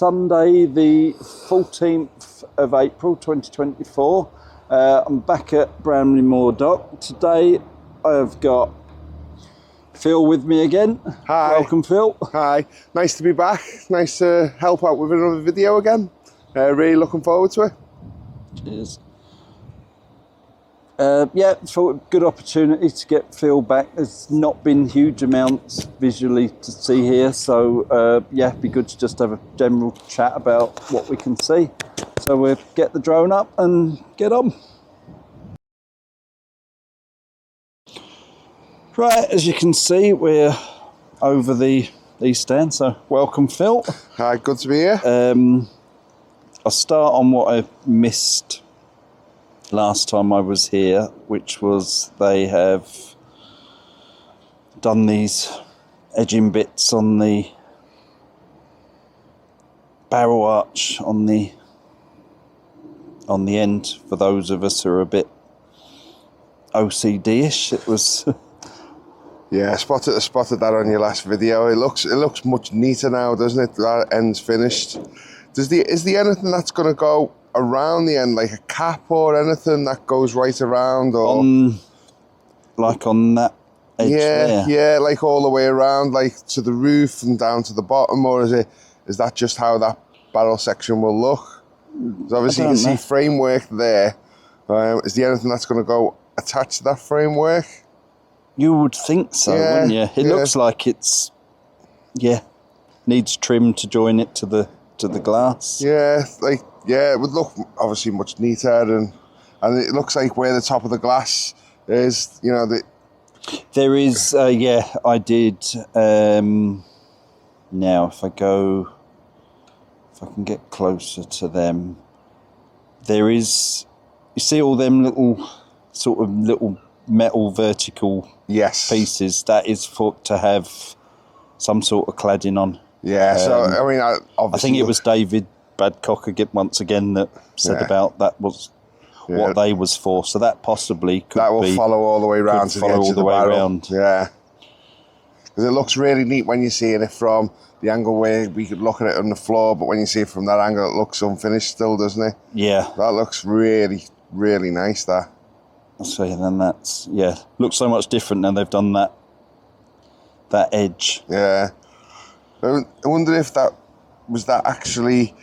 Sunday the 14th of April 2024. I'm back at Bramley Moor Dock. Today I've got Phil with me again. Hi. Welcome, Phil. Hi. Nice to be back. Nice to help out with another video again. Really looking forward to it. Cheers. Yeah, thought a good opportunity to get Phil back. There's not been huge amounts visually to see here, so yeah, it'd be good to just have a general chat about what we can see. So we'll get the drone up and get on. Right, as you can see, we're over the east end, so welcome, Phil. Hi, good to be here. I'll start on what I missed last time I was here, which was they have done these edging bits on the barrel arch on the end. For those of us who are a bit OCD-ish, it was. Yeah, I spotted that on your last video. It looks much neater now, doesn't it? That end's finished. Is there anything that's going to go around the end, like a cap or anything that goes right around, or like on that edge there? Yeah, like all the way around, like to the roof and down to the bottom, or is that just how that barrel section will look? So obviously you can see framework there. Is there anything that's going to go attached to that framework? You would think so, wouldn't you? It looks like it's needs trim to join it to the glass. Yeah, it would look obviously much neater, and it looks like where the top of the glass is, you know, there is I did now if I can get closer to them, there is, you see all them little metal vertical pieces, that is to have some sort of cladding on. Yeah, so I mean, I think it was David Badcock once again that said about that was what they was for. So that possibly could follow all the way around to the edge of the barrel. Yeah, because it looks really neat when you're seeing it from the angle where we could look at it on the floor, but when you see it from that angle, it looks unfinished still, doesn't it? Yeah, that looks really, really nice. That. So then that's looks so much different now they've done that edge. Yeah, I wonder if that was actually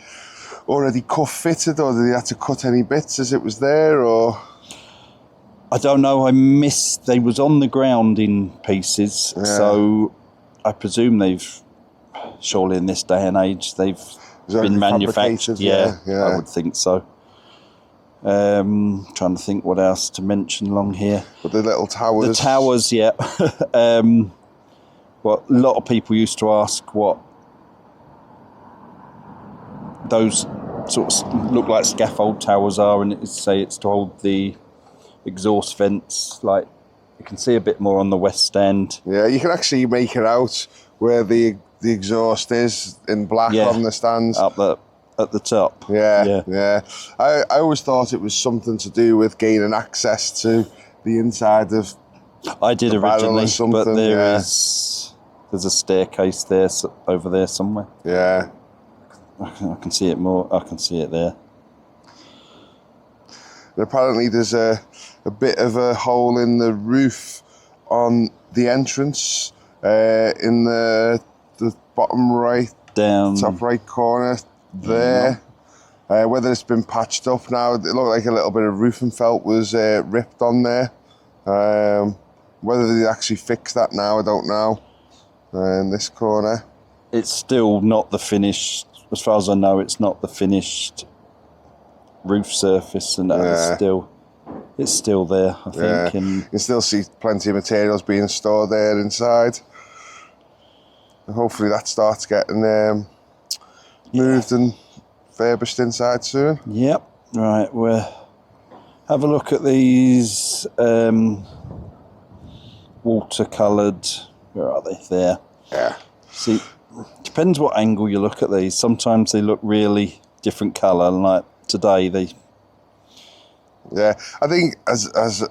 already cuff fitted, or did they have to cut any bits as it was there, or I don't know. I missed. They was on the ground in pieces, so I presume they've surely in this day and age they've been manufactured. Yeah, I would think so. Trying to think what else to mention along here. But the little towers. The towers, yeah. Well, a lot of people used to ask what those sorts look like scaffold towers are, and it's to hold the exhaust vents. Like you can see a bit more on the west stand. Yeah, you can actually make it out where the exhaust is in black on the stands. At the top. Yeah. I always thought it was something to do with gaining access to the inside of I did originally, but there's a staircase there over there somewhere. Yeah. I can see it more. I can see it there. And apparently there's a bit of a hole in the roof on the entrance in the bottom right, top right corner there. Whether it's been patched up now, it looked like a little bit of roofing felt was ripped on there. Whether they actually fixed that now, I don't know. In this corner, it's still not the finished. As far as I know, it's not the finished roof surface, and it's still there. I think. And you can still see plenty of materials being stored there inside. And hopefully that starts getting moved and furbished inside soon. Yep. Right. We'll have a look at these watercoloured. Where are they? There. Yeah. See, depends what angle you look at these. Sometimes they look really different colour, and like today they. Yeah, I think as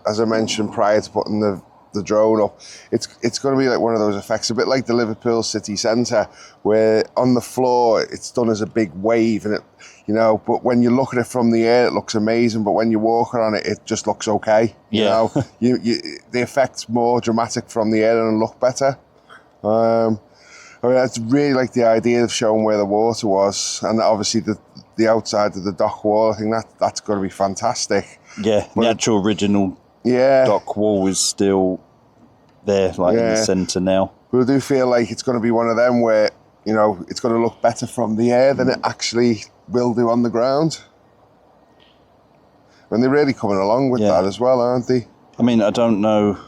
I mentioned prior to putting the the drone up, it's going to be like one of those effects, a bit like the Liverpool city centre, where on the floor it's done as a big wave, and it, you know, but when you look at it from the air, it looks amazing. But when you're walking on it, it just looks okay. You know, the effect's more dramatic from the air and look better. I mean, I really like the idea of showing where the water was, and obviously the outside of the dock wall. I think that's going to be fantastic. Yeah, but the actual original dock wall is still there, like in the centre now. But I do feel like it's going to be one of them where, you know, it's going to look better from the air than it actually will do on the ground. And they're really coming along with that as well, aren't they? I mean, I don't know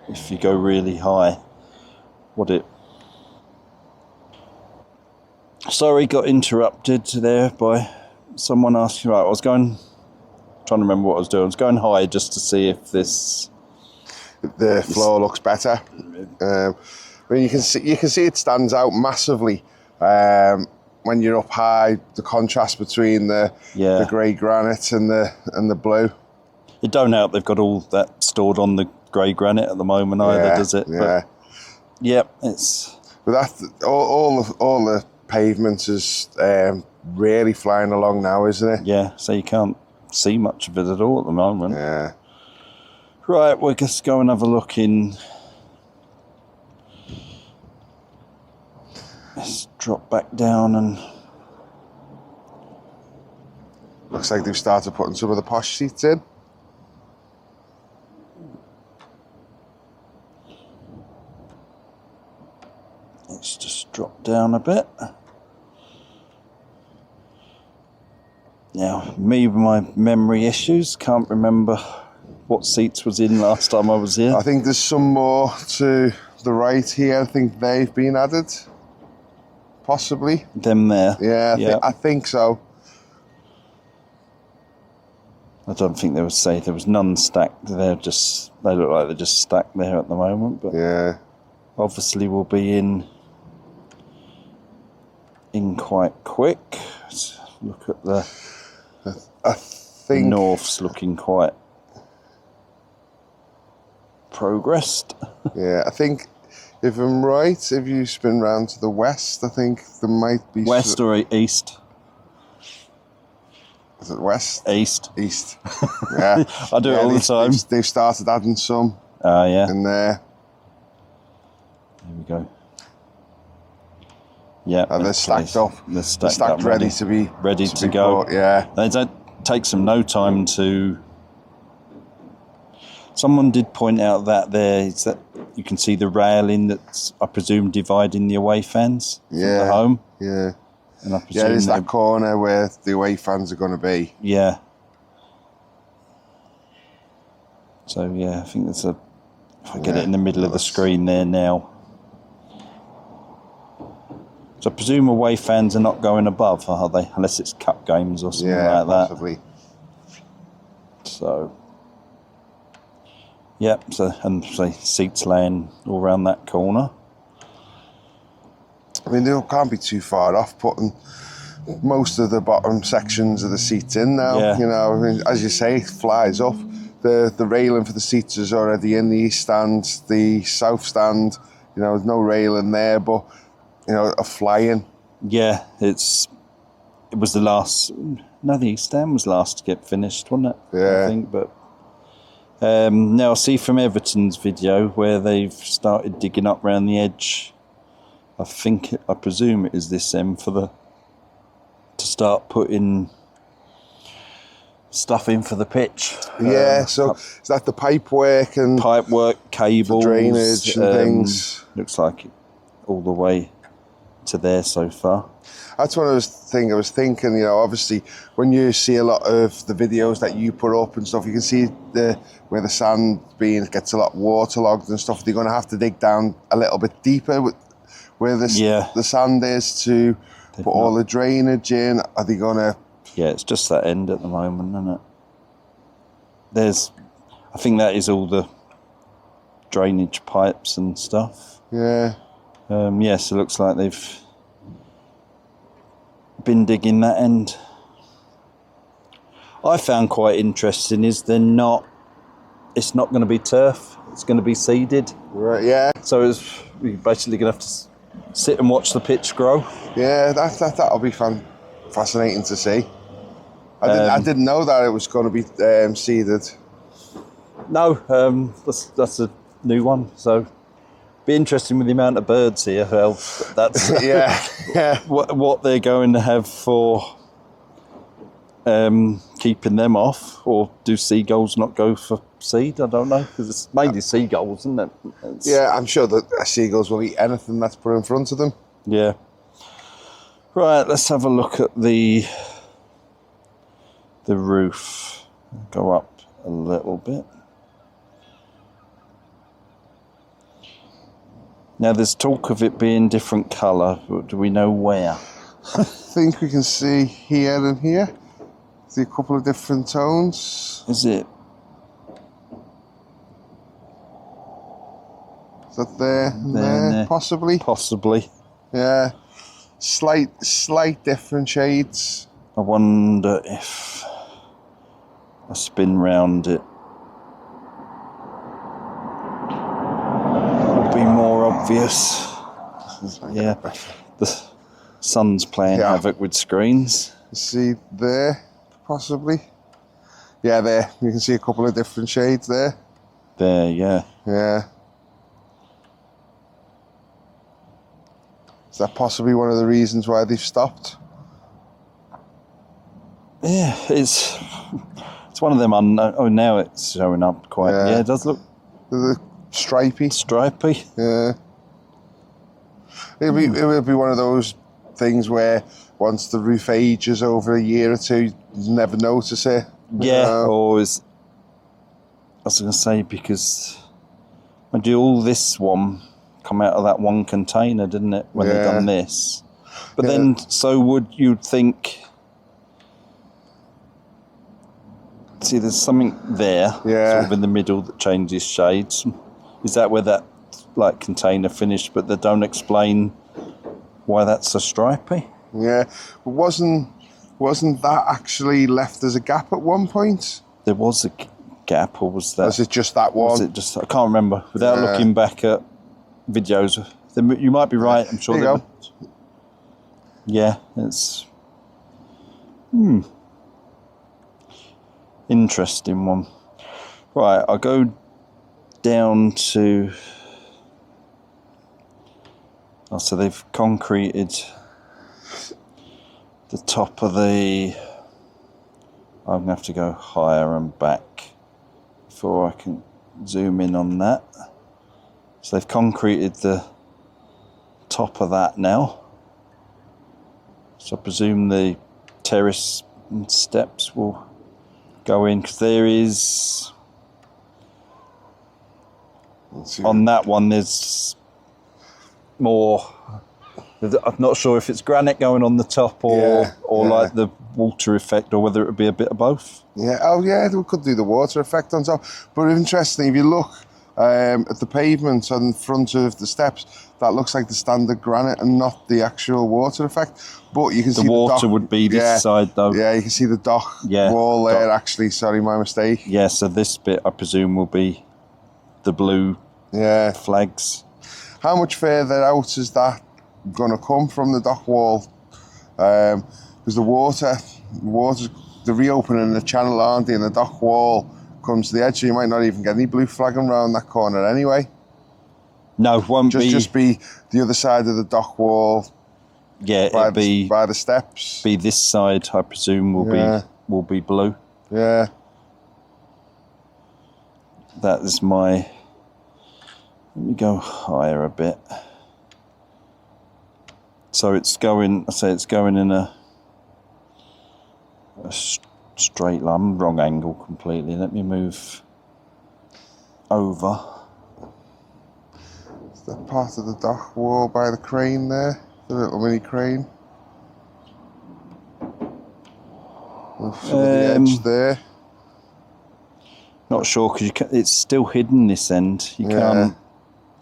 if you go really high, what it... Sorry, got interrupted there by someone asking. Right, I was trying to remember what I was doing. I was going high just to see if the floor looks better. I mean, you can see it stands out massively when you're up high. The contrast between the grey granite and the blue. It don't help they've got all that stored on the grey granite at the moment either, does it? Yeah. But, it's. But that all the pavement is really flying along now, isn't it? Yeah, so you can't see much of it at all at the moment. Yeah. Right, we'll just go and have a look in. Let's drop back down and... Looks like they've started putting some of the posh seats in. Let's just drop down a bit. Now, me with my memory issues, can't remember what seats was in last time I was here. I think there's some more to the right here. I think they've been added, possibly. Them there? Yeah, I think so. I don't think there was none stacked. They look like they're just stacked there at the moment. But obviously we'll be in quite quick. Let's look at the... I think north's looking quite progressed. Yeah, I think if I'm right, if you spin round to the west, I think there might be... West or east? Is it west? East. East. Yeah. I do it all the time. They've started adding some in there. There we go. Yeah, and they're stacked up. They're stacked up, ready to go. Put, yeah, it takes them no time to. Someone did point out that that you can see the railing that's, I presume, dividing the away fans from the home. Yeah, and I presume there's that corner where the away fans are going to be. Yeah. So I think there's if I get it in the middle of the screen there now. So I presume away fans are not going above, are they? Unless it's cup games or something like that. Possibly. So, so seats laying all around that corner. I mean, they can't be too far off putting most of the bottom sections of the seats in now. Yeah. You know, I mean, as you say, it flies up. The railing for the seats is already in the east stand, the south stand. You know, there's no railing there, but... You know, a flying. Yeah, it was the last. No, the East Stand was last to get finished, wasn't it? Yeah. I think, but now I see from Everton's video where they've started digging up around the edge. I presume it is this end to start putting stuff in for the pitch. Yeah, so is that the pipe work, cables, drainage and things? Looks like it all the way to there so far. That's what I was thinking, you know, obviously when you see a lot of the videos that you put up and stuff, you can see where the sand gets a lot waterlogged and stuff. They're going to have to dig down a little bit deeper where the sand is to put all the drainage in. Are they going to... Yeah, it's just that end at the moment, isn't it? I think that is all the drainage pipes and stuff. Yeah. So it looks like they've been digging that end. I found quite interesting is it's not going to be turf. it's going to be seeded. Right, yeah. So we're basically going to have to sit and watch the pitch grow. Yeah, that'll be fascinating to see. I didn't know that it was going to be seeded. No, that's a new one. So be interesting with the amount of birds here. Well, that's yeah. What they're going to have for keeping them off, or do seagulls not go for seed? I don't know, because it's mainly seagulls, isn't it? Yeah, I'm sure that seagulls will eat anything that's put in front of them. Yeah. Right, let's have a look at the roof. Go up a little bit. Now, there's talk of it being different colour, but do we know where? I think we can see here and here. See a couple of different tones. Is it? Is that there? Possibly. Possibly. Yeah. Slight different shades. I wonder if I spin round it, it'll be more obvious. Yeah, the sun's playing havoc with screens. See there, possibly. Yeah, there. You can see a couple of different shades there. There, yeah. Yeah. Is that possibly one of the reasons why they've stopped? Yeah, it's one of them unknown. Oh, now it's showing up quite. Yeah, it does look stripy. Stripy. Yeah. It will be one of those things where once the roof ages over a year or two, you never notice it. Yeah, or is I was going to say, because I do all this one come out of that one container, didn't it, when they've done this? But then, so you'd think. See, there's something there, sort of in the middle, that changes shades. Is that where that container finished? But they don't explain why that's so stripy. Yeah, but wasn't that actually left as a gap at one point? There was a gap, or was that? Was it just that one? Was it just? I can't remember. Without looking back at videos, you might be right. I'm sure. There you go. Yeah, it's. Interesting one. Right, I'll go down to. Oh, so they've concreted the top of the. I'm going to have to go higher and back before I can zoom in on that. So they've concreted the top of that now. So I presume the terrace and steps will go in, because there is on that one there's more. I'm not sure if it's granite going on the top or like the water effect, or whether it would be a bit of both. Yeah, we could do the water effect on top. But interesting, if you look at the pavement on the front of the steps, that looks like the standard granite and not the actual water effect. But you can see the water dock would be this side, though. Yeah, you can see the dock wall there, actually. Sorry, my mistake. Yeah, so this bit, I presume, will be the blue flags. How much further out is that going to come from the dock wall? Because the reopening the channel, aren't they, and the dock wall comes to the edge, so you might not even get any blue flagging around that corner anyway. No, it won't be. Just be the other side of the dock wall. Yeah, it'll be by the steps. Be this side, I presume, will be blue. Yeah. That is my. Let me go higher a bit. So it's going. I say it's going in a straight line, wrong angle completely. Let me move over. Is that part of the dock wall by the crane there? The little mini crane. The edge there. Not sure, because it's still hidden this end. You can't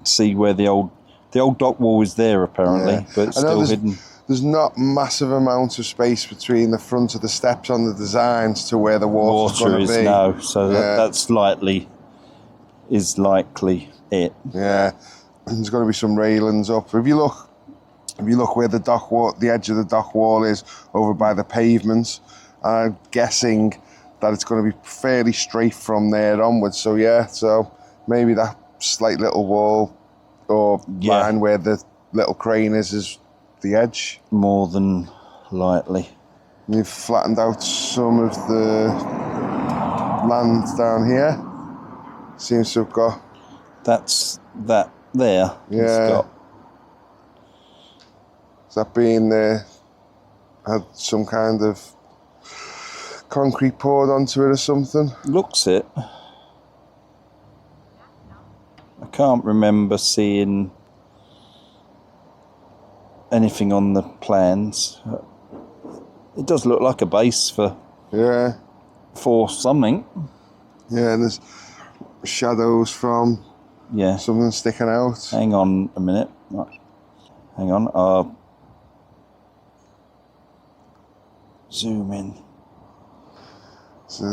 see where the old dock wall is there apparently, but it's still hidden. There's not massive amount of space between the front of the steps on the designs to where the water is going to be. No, so that's slightly is likely it. Yeah, there's going to be some railings up. If you look where the edge of the dock wall is over by the pavement, I'm guessing that it's going to be fairly straight from there onwards. So yeah, so maybe that slight little wall or line where the little crane is the edge. More than likely. You've flattened out some of the land down here. Seems to have got... That's that there. Yeah. It's got... Has that been had some kind of concrete poured onto it or something? Looks it. I can't remember seeing anything on the plans. It does look like a base for something. Yeah, and there's shadows from something sticking out. Hang on a minute. Hang on. Zoom in. So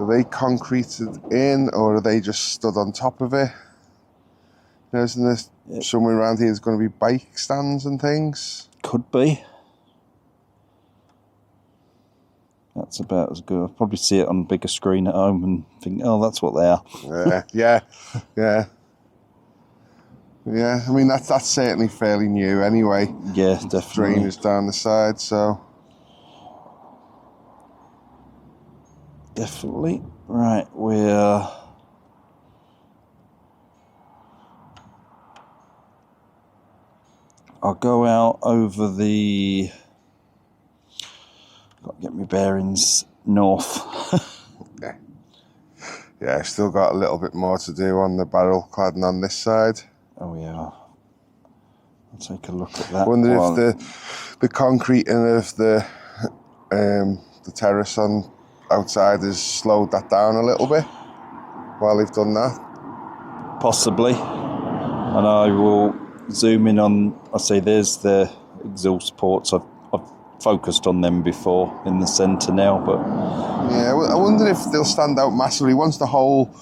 are they concreted in, or are they just stood on top of it? Isn't there somewhere around here there's going to be bike stands and things? Could be. That's about as good. I'll probably see it on a bigger screen at home and think, oh, that's what they are. Yeah. I mean, that's certainly fairly new anyway. Yeah, definitely. Drainage down the side, so. Definitely. Right, I'll go out over the... Got to get my bearings north. Yeah, I've still got a little bit more to do on the barrel cladding on this side. Oh yeah. I'll take a look at that. I wonder if the concreting of the terrace on outside has slowed that down a little bit while they've done that. Possibly. And I will zoom in on, I say there's the exhaust ports. I've focused on them before in the centre now, but... Yeah, I wonder if they'll stand out massively once the whole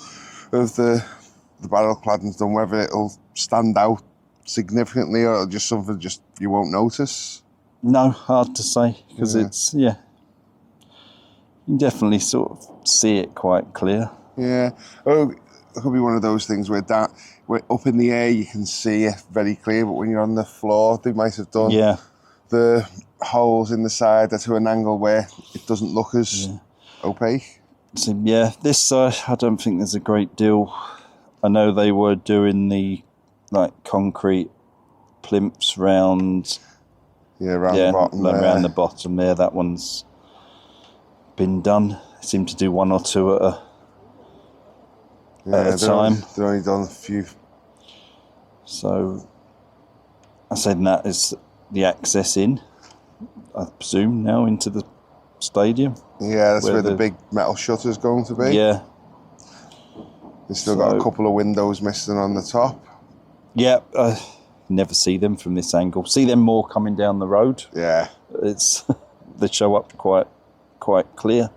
of the barrel cladding's done, whether it'll stand out significantly or just something you won't notice. No, hard to say, because it's, you can definitely sort of see it quite clear. Yeah. Oh, it could be one of those things where up in the air you can see it very clear, but when you're on the floor, they might have done the holes in the side to an angle where it doesn't look as opaque. So, this side, I don't think there's a great deal. I know they were doing the concrete plinths round. Yeah, around the bottom. Around the bottom there. That one's been done. They seem to do one or two at a time. They've only done a few. So I said that is the access in, I presume, now into the stadium. Yeah, that's where the big metal shutter's going to be. Yeah. They've still got a couple of windows missing on the top. Yeah, I never see them from this angle. See them more coming down the road. Yeah. They show up quite clear.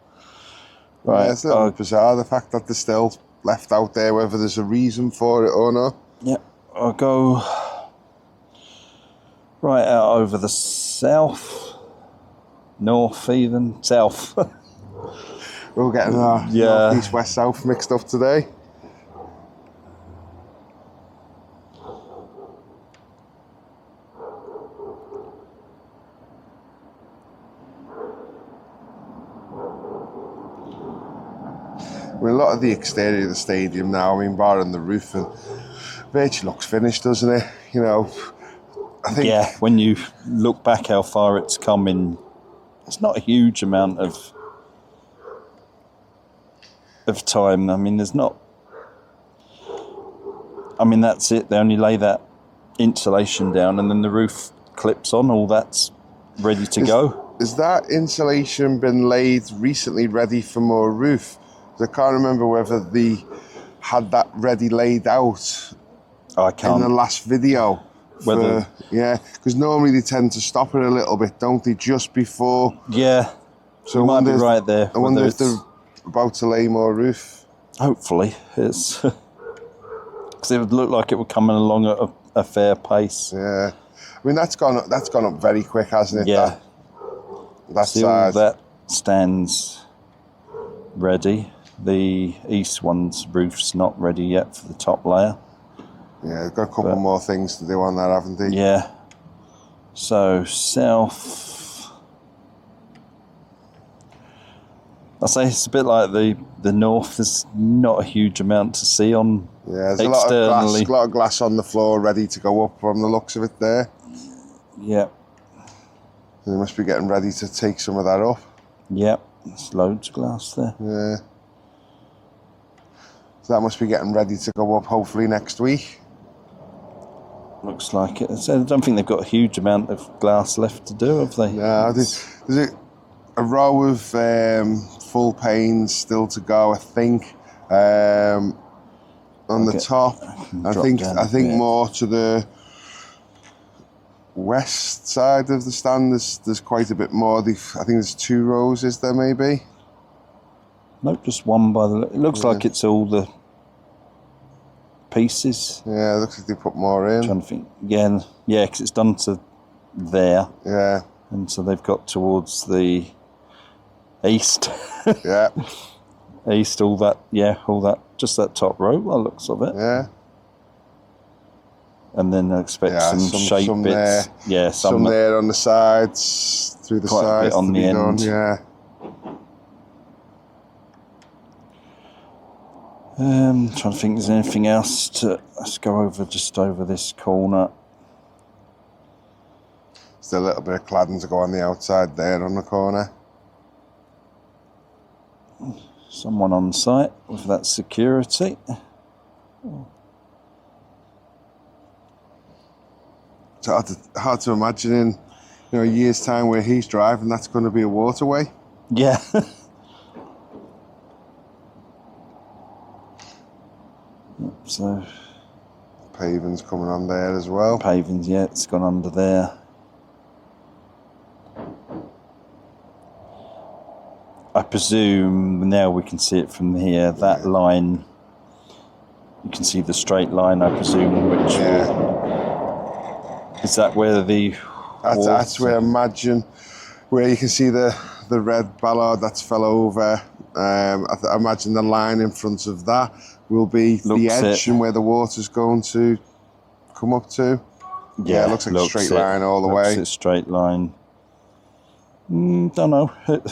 Right. Yeah, it's a little bizarre, the fact that they're still left out there, whether there's a reason for it or not. Yeah, I'll go right out over the north even, south. We're all getting our north, east, west, south mixed up today. I mean, a lot of the exterior of the stadium now, barring the roof, and virtually looks finished, doesn't it? I think... Yeah, when you look back how far it's come in, it's not a huge amount of time. I mean, there's not... I mean, that's it. They only lay that insulation down and then the roof clips on. All that's ready to go. Has that insulation been laid recently ready for more roof? I can't remember whether they had that ready laid out in the last video. Because normally they tend to stop it a little bit, don't they, just before? Yeah, so you might be right there. I wonder if they're about to lay more roof. Hopefully, it's because it would look like it would come along at a fair pace. Yeah, I mean that's gone up very quick, hasn't it? Yeah, that still side. That stands ready. The east one's roof's not ready yet for the top layer. Yeah, they've got a couple more things to do on that, haven't they? Yeah. So south, I say it's a bit like the north. There's not a huge amount to see on. Yeah, there's externally. a lot of glass on the floor ready to go up from the looks of it there. Yeah. They must be getting ready to take some of that up. Yep, there's loads of glass there. Yeah. So that must be getting ready to go up hopefully next week. Looks like it. So I don't think they've got a huge amount of glass left to do, have they? No, there's a row of full panes still to go, I think. On the top, I think more to the west side of the stand. There's quite a bit more. I think there's 2 rows. Is there maybe? Nope, just one by the. It looks like it's all the pieces. Yeah, it looks like they put more in. I'm trying to think. Yeah, because it's done to there. Yeah. And so they've got towards the east. Yeah. East, all that, just that top row, by the looks of it. Yeah. And then I expect some shape bits. There. Yeah, some there on the sides, through the quite sides. A bit on the end. Yeah. Trying to think, is there anything else to... Let's go just over this corner. Still a little bit of cladding to go on the outside there on the corner. Someone on site with that security. It's hard to imagine in a year's time where he's driving, that's going to be a waterway. Yeah. So paving's coming on there as well. Paving's, yeah, it's gone under there. I presume now we can see it from here. That line, you can see the straight line. I presume, which is that where the that's where I imagine where you can see the red ballard that's fell over. I imagine the line in front of that will be the edge and where the water's going to come up to. Yeah, it looks like a straight line all the way. It's a straight line. Don't know. It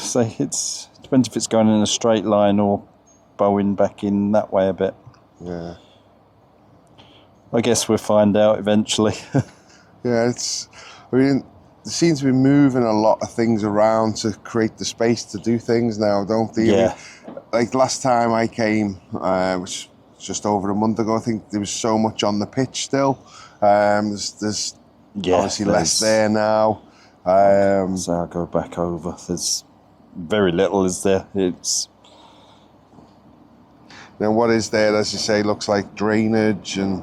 depends if it's going in a straight line or bowing back in that way a bit. Yeah. I guess we'll find out eventually. Yeah, they seem to be moving a lot of things around to create the space to do things now, don't they? Yeah. I mean, like last time I came, which was just over a month ago, I think there was so much on the pitch still. There's obviously less there now. So I'll go back over. There's very little, is there? It's... Then what is there, as you say, looks like drainage and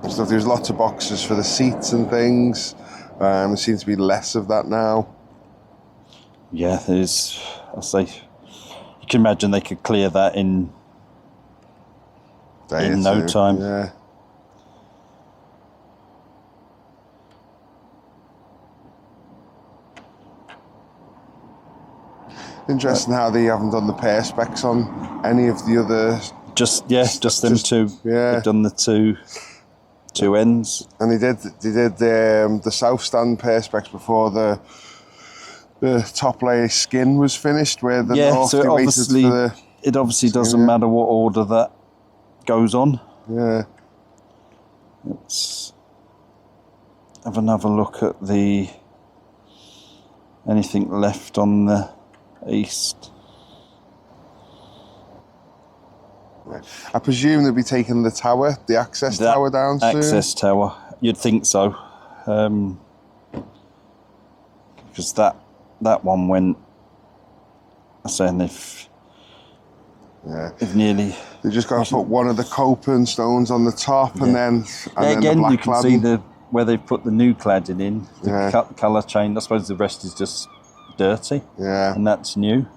stuff. There's lots of boxes for the seats and things. There seems to be less of that now. Yeah, there's... I'll say... You can imagine they could clear that in no time. Yeah. Interesting how they haven't done the perspex on any of the other... Just them two. Yeah. They've done the two ends. And they did the south stand perspex before the top layer skin was finished, where the north so it obviously doesn't matter what order that goes on. Yeah. Let's have another look at anything left on the east. I presume they'll be taking the tower, the access tower down soon. Access tower, you'd think so, because that one went. I'm saying they've nearly. They're just going to put one of the coping stones on the top, and then again the black you can cladding. see where they've put the new cladding in. The colour change. I suppose the rest is just dirty. Yeah. And that's new. You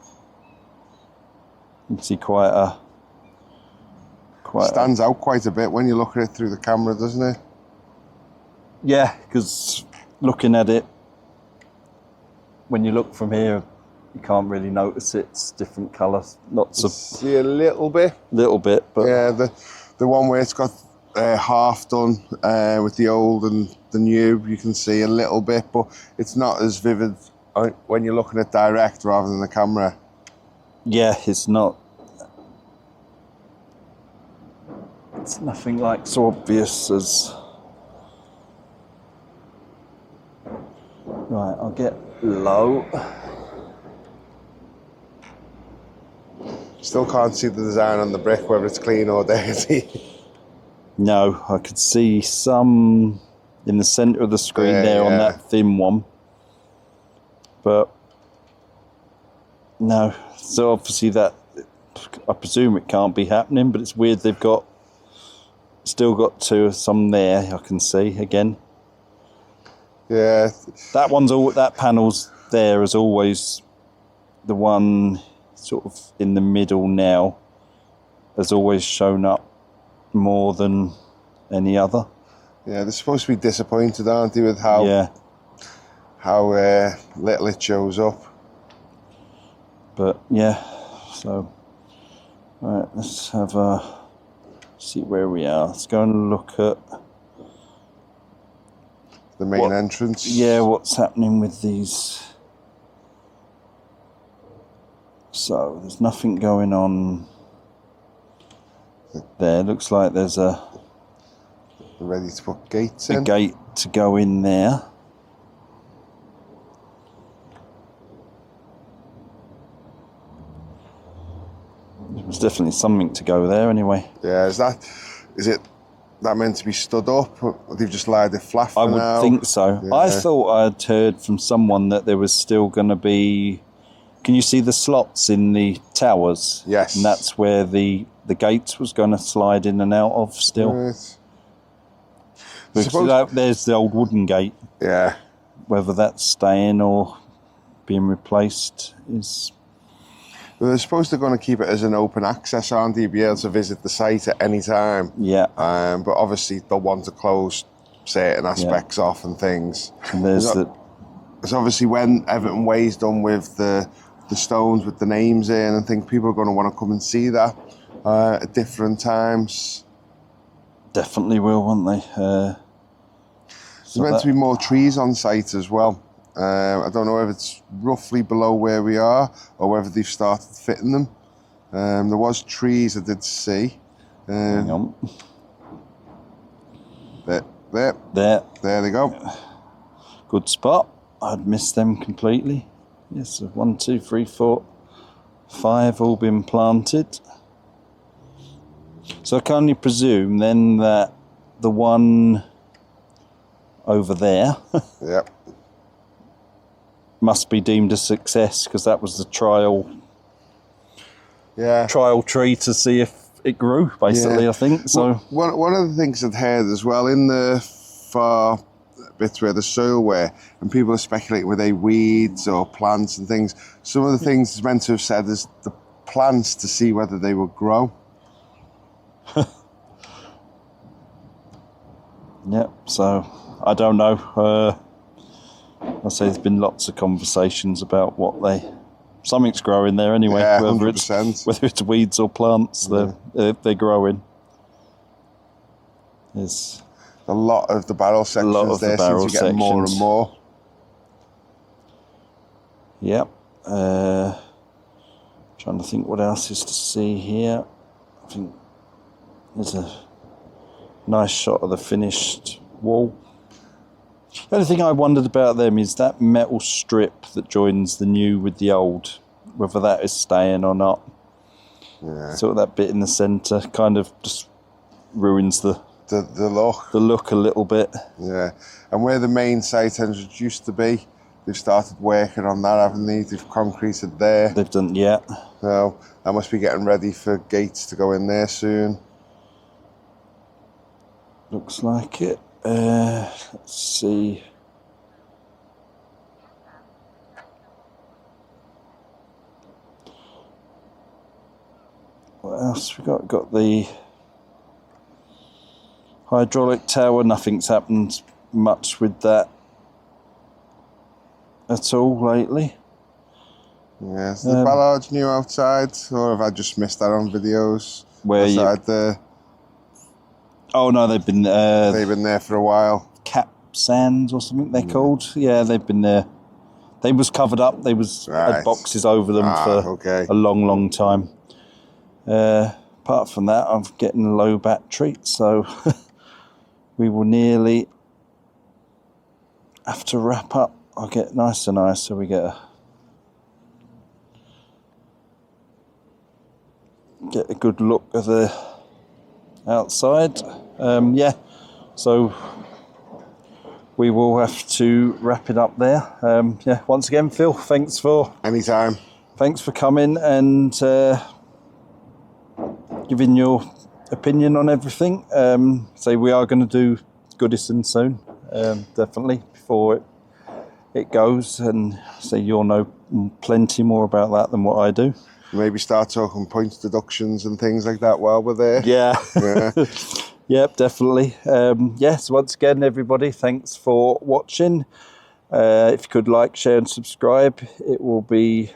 can see quite a Stands out quite a bit when you look at it through the camera, doesn't it? Yeah, because looking at it, when you look from here, you can't really notice it. It's different colours. Lots of... See a little bit. Little bit, but... Yeah, the one where it's got half done with the old and the new, you can see a little bit, but it's not as vivid when you're looking at direct rather than the camera. Yeah, it's not. It's nothing like so obvious as... Right, I'll get low. Still can't see the design on the brick, whether it's clean or dirty. No, I could see some in the centre of the screen on that thin one. But no, so obviously that, I presume it can't be happening, but it's weird they've still got some there, I can see again. Yeah. That panel's there as always. The one sort of in the middle now has always shown up more than any other. Yeah, they're supposed to be disappointed, aren't they, with how little it shows up. But yeah, so right, let's have see where we are. Let's go and look at the main entrance. Yeah, what's happening with these. So there's nothing going on there. Looks like there's ready to put gates in. A gate to go in there. There's definitely something to go there anyway. Yeah, is it that meant to be stood up? Or they've just laid it flat for now? I would think so. Yeah. I thought I'd heard from someone that there was still going to be... Can you see the slots in the towers? Yes. And that's where the gates was going to slide in and out of still. Right. There's the old wooden gate. Yeah. Whether that's staying or being replaced is... Well, they're supposed to going to keep it as an open access, aren't they? You'll be able to visit the site at any time. Yeah. But obviously they'll want to close certain aspects off and things. And there's It's obviously when Everton Way's done with the stones with the names in and things, people are going to want to come and see that at different times. Definitely will, won't they? There's meant to be more trees on site as well. I don't know if it's roughly below where we are or whether they've started fitting them. There was trees I did see. Hang on. There they go. Good spot. I'd missed them completely. Yes, so 1, 2, 3, 4, 5 all been planted. So I can only presume then that the one over there must be deemed a success, because that was the trial tree to see if it grew, basically, I think. So one of the things I'd heard as well, in the far bits where the soil were, and people are speculating were they weeds or plants and things. Some of the things it's meant to have said is the plants to see whether they would grow. Yep, so I don't know. I say there's been lots of conversations about something's growing there anyway. Yeah, whether 100%. whether it's weeds or plants, they're growing. There's a lot of the barrel sections there seem to get more and more. Yep. Trying to think what else is to see here. I think there's a nice shot of the finished wall. The only thing I wondered about them is that metal strip that joins the new with the old, whether that is staying or not. Yeah. Sort of that bit in the centre kind of just ruins the look a little bit. Yeah, and where the main site entrance used to be, they've started working on that, haven't they? They've concreted there. They've done, yeah. So I must be getting ready for gates to go in there soon. Looks like it. Let's see. What else we got? Got the hydraulic tower, nothing's happened much with that at all lately. Yeah, so the bollards new outside, or have I just missed that on videos? Where outside the... Oh no, they've been there for a while. Cap sands or something they're called. Yeah, they've been there. They was covered up. They was had boxes over them for a long time. Apart from that, I'm getting a low battery, so we will nearly have to wrap up. I'll get nicer, so we get a good look at the outside. Yeah, so we will have to wrap it up there. Yeah, once again, Phil, thanks for coming and giving your opinion on everything. So we are going to do Goodison soon, definitely, before it goes, and so you'll know plenty more about that than what I do. Maybe start talking points deductions and things like that while we're there. Yeah. Yep, definitely. Yes, once again, everybody, thanks for watching. If you could like, share and subscribe, it will be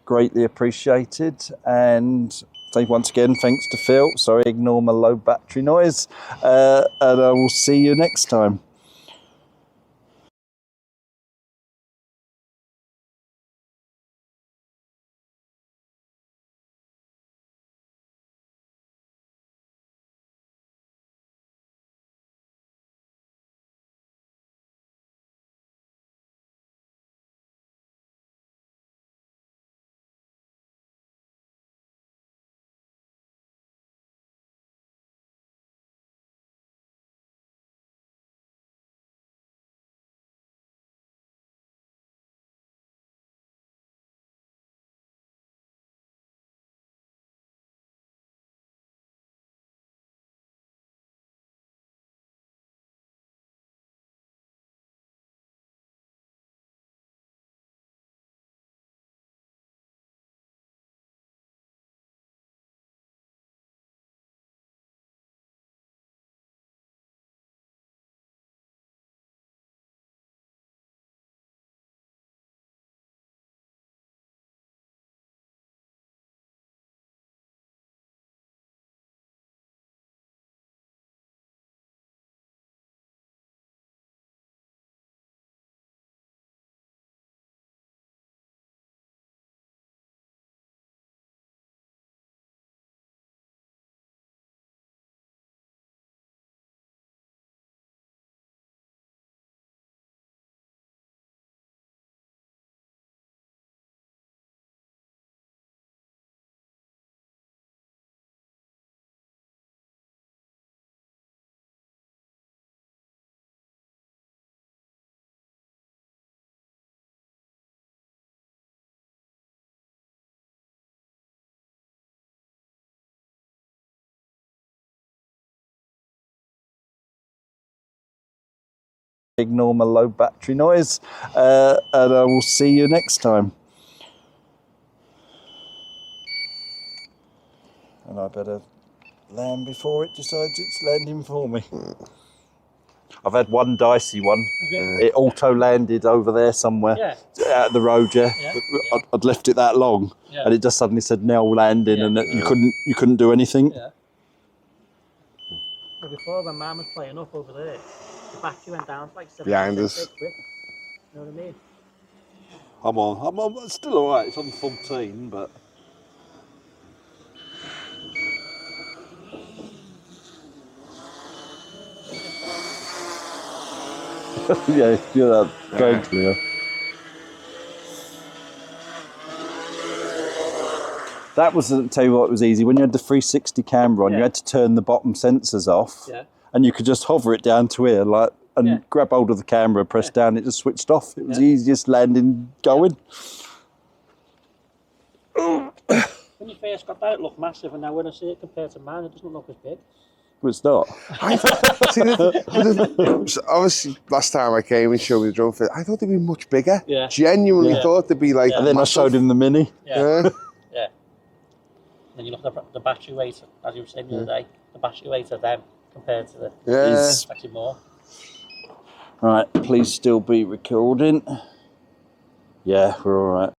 greatly appreciated. And so once again, thanks to Phil. Sorry, ignore my low battery noise. And I will see you next time. Ignore my low battery noise, and I will see you next time. And I better land before it decides it's landing for me. I've had one dicey one. Okay. It auto landed over there somewhere, out the road. I'd left it that long, and it just suddenly said now landing, and you couldn't do anything. Yeah. Well, before when Mum was playing up over there, the battery went down to like 7 behind us. You know what I mean? I'm still alright. It's on 14, but. Yeah, you're going clear. That was, I'll tell you what was easy. When you had the 360 camera on, you had to turn the bottom sensors off, and you could just hover it down to here, and grab hold of the camera, press down, it just switched off. It was the easiest landing going. When you first got that, it looked massive, and now when I see it compared to mine, it doesn't look as big. Well, it's not. Obviously, last time I came and showed me the drone, I thought they'd be much bigger. Yeah. Genuinely thought they'd be like. And then massive. I showed him the Mini. Yeah. Then you look at the battery weight, as you were saying the other day, the battery weight of them compared to the... Yeah. It's actually more. Right, please still be recording. Yeah, we're all right.